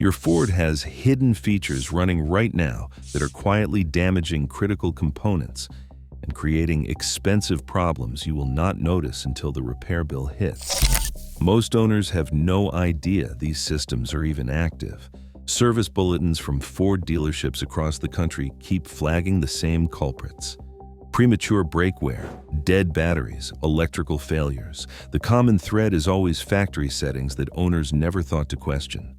Your Ford has hidden features running right now that are quietly damaging critical components and creating expensive problems you will not notice until the repair bill hits. Most owners have no idea these systems are even active. Service bulletins from Ford dealerships across the country keep flagging the same culprits. Premature brake wear, dead batteries, electrical failures. The common thread is always factory settings that owners never thought to question.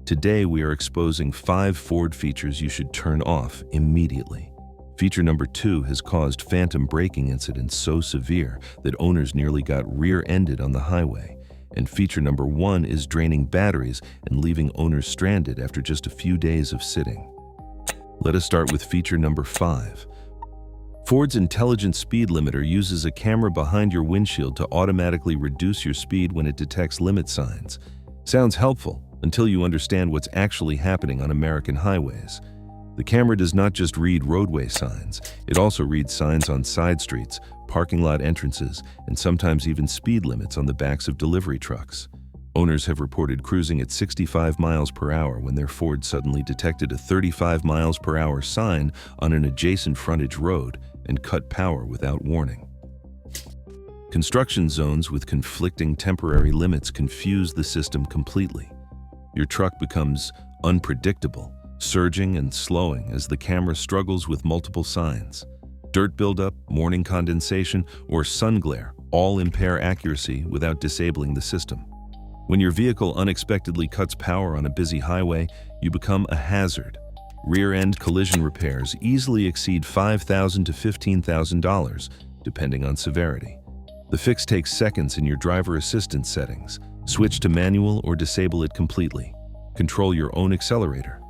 Today, we are exposing 5 Ford features you should turn off immediately. Feature number 2 has caused phantom braking incidents so severe that owners nearly got rear-ended on the highway. And feature number 1 is draining batteries and leaving owners stranded after just a few days of sitting. Let us start with feature number 5. Ford's intelligent speed limiter uses a camera behind your windshield to automatically reduce your speed when it detects limit signs. Sounds helpful until you understand what's actually happening on American highways. The camera does not just read roadway signs, it also reads signs on side streets, parking lot entrances, and sometimes even speed limits on the backs of delivery trucks. Owners have reported cruising at 65 miles per hour when their Ford suddenly detected a 35 miles per hour sign on an adjacent frontage road and cut power without warning. Construction zones with conflicting temporary limits confuse the system completely. Your truck becomes unpredictable, surging and slowing as the camera struggles with multiple signs. Dirt buildup, morning condensation, or sun glare all impair accuracy without disabling the system. When your vehicle unexpectedly cuts power on a busy highway, you become a hazard. Rear-end collision repairs easily exceed $5,000 to $15,000, depending on severity. The fix takes seconds in your driver assistance settings. Switch to manual or disable it completely. Control your own accelerator.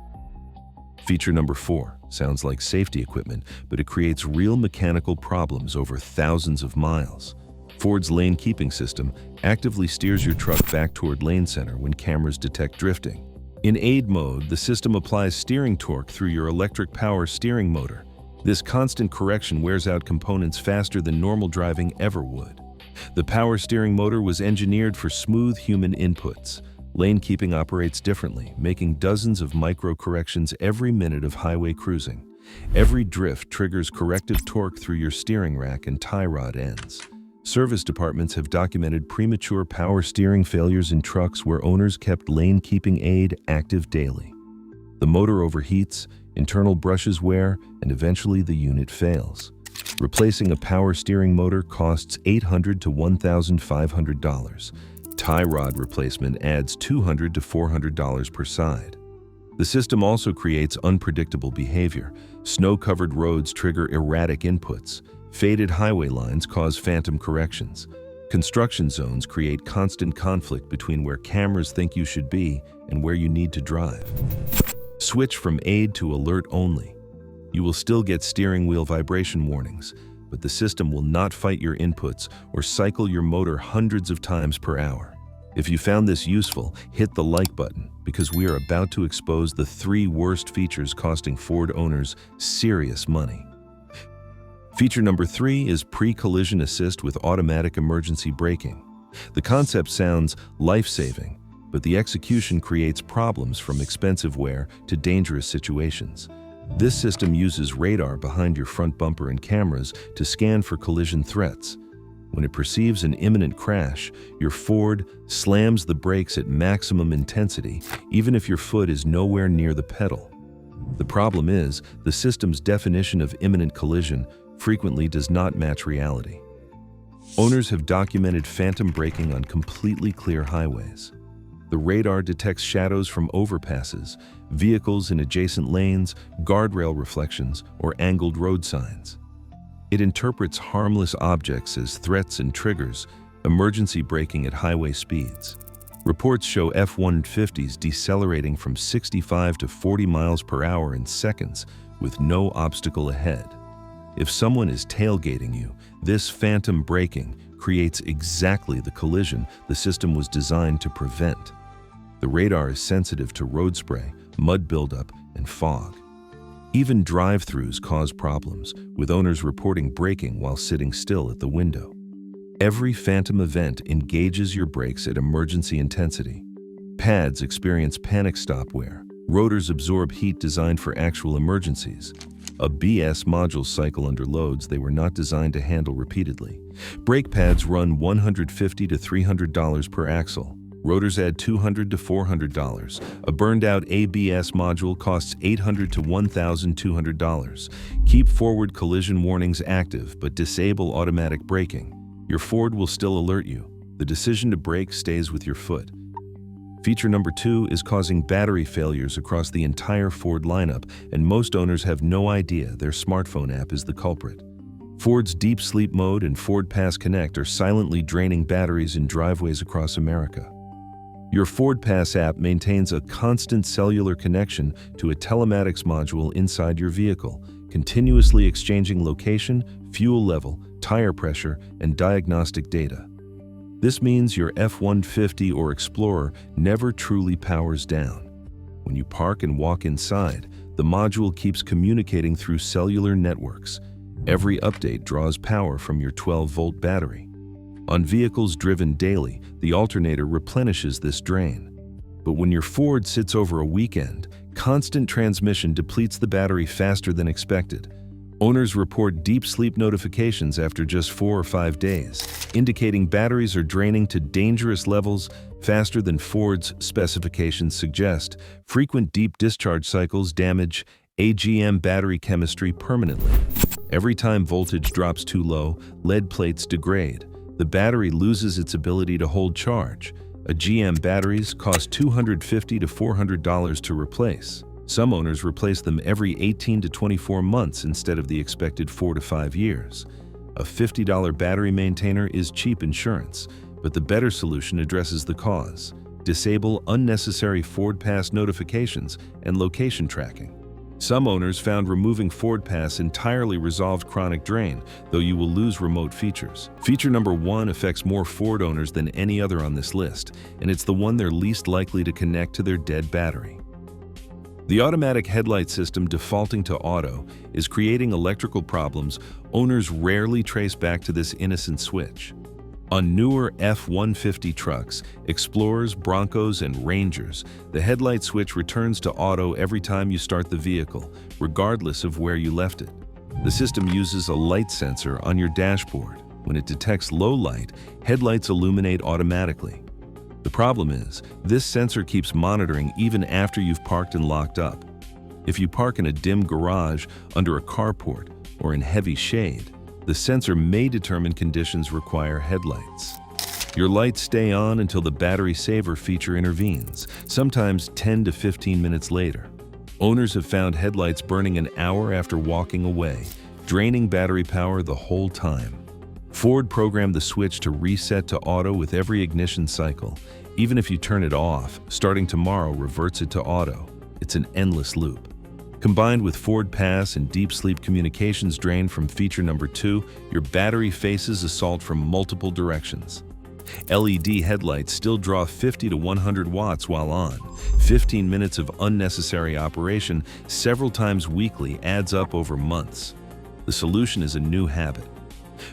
Feature number 4 sounds like safety equipment, but it creates real mechanical problems over thousands of miles. Ford's lane keeping system actively steers your truck back toward lane center when cameras detect drifting. In aid mode, the system applies steering torque through your electric power steering motor. This constant correction wears out components faster than normal driving ever would. The power steering motor was engineered for smooth human inputs. Lane keeping operates differently, making dozens of micro-corrections every minute of highway cruising. Every drift triggers corrective torque through your steering rack and tie rod ends. Service departments have documented premature power steering failures in trucks where owners kept lane keeping aid active daily. The motor overheats, internal brushes wear, and eventually the unit fails. Replacing a power steering motor costs $800 to $1,500. Tie rod replacement adds $200 to $400 per side. The system also creates unpredictable behavior. Snow-covered roads trigger erratic inputs. Faded highway lines cause phantom corrections. Construction zones create constant conflict between where cameras think you should be and where you need to drive. Switch from aid to alert only. You will still get steering wheel vibration warnings, but the system will not fight your inputs or cycle your motor hundreds of times per hour. If you found this useful, hit the like button because we are about to expose the 3 worst features costing Ford owners serious money. Feature number 3 is pre-collision assist with automatic emergency braking. The concept sounds life-saving, but the execution creates problems from expensive wear to dangerous situations. This system uses radar behind your front bumper and cameras to scan for collision threats. When it perceives an imminent crash, your Ford slams the brakes at maximum intensity, even if your foot is nowhere near the pedal. The problem is, the system's definition of imminent collision frequently does not match reality. Owners have documented phantom braking on completely clear highways. The radar detects shadows from overpasses, vehicles in adjacent lanes, guardrail reflections, or angled road signs. It interprets harmless objects as threats and triggers, emergency braking at highway speeds. Reports show F-150s decelerating from 65 to 40 miles per hour in seconds with no obstacle ahead. If someone is tailgating you, this phantom braking creates exactly the collision the system was designed to prevent. The radar is sensitive to road spray, mud buildup, and fog. Even drive-thrus cause problems, with owners reporting braking while sitting still at the window. Every phantom event engages your brakes at emergency intensity. Pads experience panic stop wear. Rotors absorb heat designed for actual emergencies. A BS module cycle under loads they were not designed to handle repeatedly. Brake pads run $150 to $300 per axle. Rotors add $200 to $400. A burned-out ABS module costs $800 to $1,200. Keep forward collision warnings active, but disable automatic braking. Your Ford will still alert you. The decision to brake stays with your foot. Feature number 2 is causing battery failures across the entire Ford lineup, and most owners have no idea their smartphone app is the culprit. Ford's Deep Sleep Mode and Ford Pass Connect are silently draining batteries in driveways across America. Your Ford Pass app maintains a constant cellular connection to a telematics module inside your vehicle, continuously exchanging location, fuel level, tire pressure, and diagnostic data. This means your F-150 or Explorer never truly powers down. When you park and walk inside, the module keeps communicating through cellular networks. Every update draws power from your 12-volt battery. On vehicles driven daily, the alternator replenishes this drain. But when your Ford sits over a weekend, constant transmission depletes the battery faster than expected. Owners report deep sleep notifications after just 4 or 5 days, indicating batteries are draining to dangerous levels faster than Ford's specifications suggest. Frequent deep discharge cycles damage AGM battery chemistry permanently. Every time voltage drops too low, lead plates degrade. The battery loses its ability to hold charge. A GM batteries cost $250 to $400 to replace. Some owners replace them every 18 to 24 months instead of the expected 4 to 5 years. A $50 battery maintainer is cheap insurance, but the better solution addresses the cause. Disable unnecessary Ford Pass notifications and location tracking. Some owners found removing Ford Pass entirely resolved chronic drain, though you will lose remote features. Feature number 1 affects more Ford owners than any other on this list, and it's the one they're least likely to connect to their dead battery. The automatic headlight system defaulting to auto is creating electrical problems owners rarely trace back to this innocent switch. On newer F-150 trucks, Explorers, Broncos, and Rangers, the headlight switch returns to auto every time you start the vehicle, regardless of where you left it. The system uses a light sensor on your dashboard. When it detects low light, headlights illuminate automatically. The problem is, this sensor keeps monitoring even after you've parked and locked up. If you park in a dim garage, under a carport, or in heavy shade, the sensor may determine conditions require headlights. Your lights stay on until the battery saver feature intervenes, sometimes 10 to 15 minutes later. Owners have found headlights burning an hour after walking away, draining battery power the whole time. Ford programmed the switch to reset to auto with every ignition cycle. Even if you turn it off, starting tomorrow reverts it to auto. It's an endless loop. Combined with Ford Pass and deep sleep communications drain from feature number 2, your battery faces assault from multiple directions. LED headlights still draw 50 to 100 watts while on. 15 minutes of unnecessary operation several times weekly adds up over months. The solution is a new habit.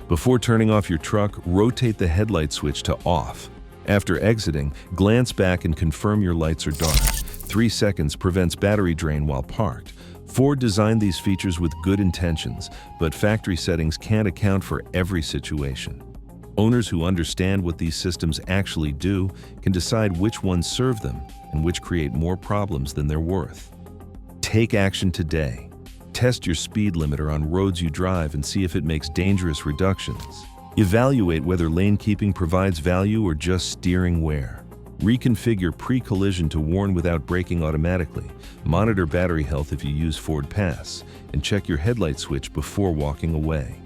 Before turning off your truck, rotate the headlight switch to off. After exiting, glance back and confirm your lights are dark. 3 seconds prevents battery drain while parked. Ford designed these features with good intentions, but factory settings can't account for every situation. Owners who understand what these systems actually do can decide which ones serve them and which create more problems than they're worth. Take action today. Test your speed limiter on roads you drive and see if it makes dangerous reductions. Evaluate whether lane keeping provides value or just steering wear. Reconfigure pre-collision to warn without braking automatically. Monitor battery health if you use Ford Pass, and check your headlight switch before walking away.